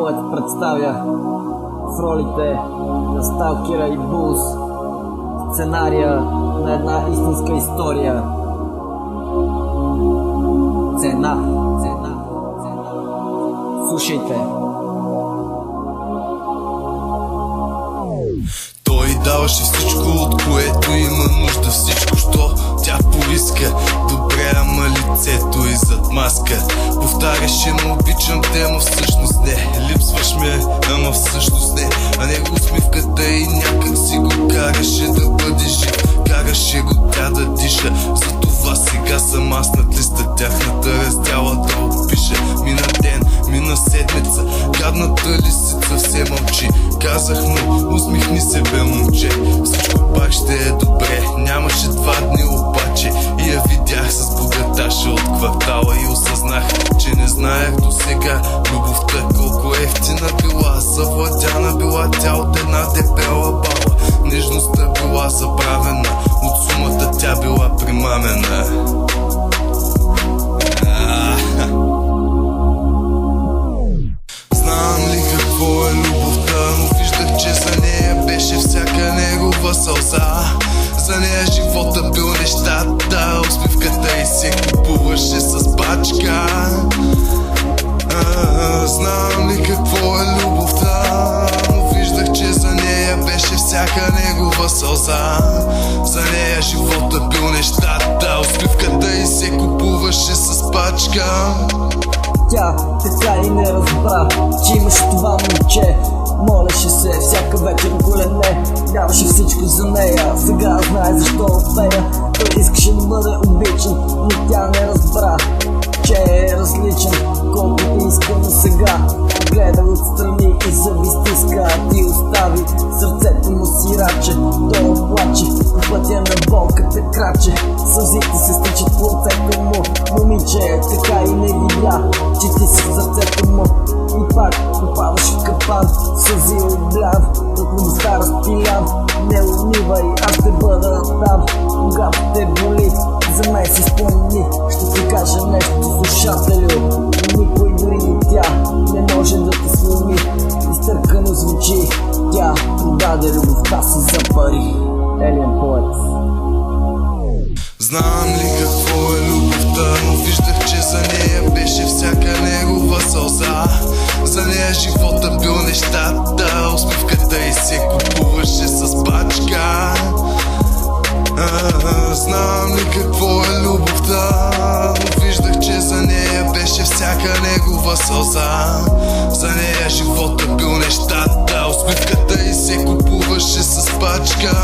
Поет представя в ролите на Сталкера и Булс сценария на една истинска история. Цена. Слушайте. Той даваше всичко, от което има нужда. Всичко, що тя поиска. Добре, ама лицето и зад маска. Повтаряше му обичам те, ама всъщност не. Липсваш ме, ама всъщност не. А не усмивката и някак си го караше да бъде жив. Караше го тя да диша. Затова сега съм аз над листа. Тяхната раздяла да опиша. Мина ден, мина седмица. Гадната лисица все мълчи. Казах му, усмихни се бе момче. Всичко пак ще е добре. Нямаше 2 дни обаче и я видях с богаташа от квартала. И осъзнах, че не знаех до сега любовта колко ефтина била. Завладяна била тя от една дебела баба. Нежността била забравена, от сумата тя била примамена. Знам ли какво е любовта, но виждах, че за нея беше всяка негова сълза. За нея живота бил нещата, усмивката и се купуваше с пачка. Знам ли какво е любовта, но виждах, че за нея беше всяка негова сълза. За нея живота бил нещата, усмивката и се купуваше с пачка. Тя така и не разбра, че имаш това момче. Молеше се всяка вечер колене, даваше всичко за нея. Сега знае защо отвея. Той искаше да бъде обичан, но тя не разбра, че е различен. Колкото искам сега, гледа отстрани и зъби стиска. Ти остави сърцето му сираче. Той плаче по пътя на болката краче. Сълзите се стичат по лицето му. Момиче така и не видя, че ти си в сърцето му. И пак попадаш в капан, сълзи облян, тъпността разпилян. Не умивай, аз ще бъда там, когато те боли. За мен си спомни, ще ти кажа нещо, слушателю. Никой, дори и тя, не може да те сломи. Изтъркано звучи, тя продаде любовта си за пари. Елиен поет. Знам ли какво е любовта, но виждах, че за нея беше всяка негова сълза. За нея живота бил нещата, усмивката и се купуваше с пачка. Знам ли какво е любовта, но виждах, че за нея беше всяка негова сълза. За нея живота бил нещата, усмивката и се купуваше с пачка.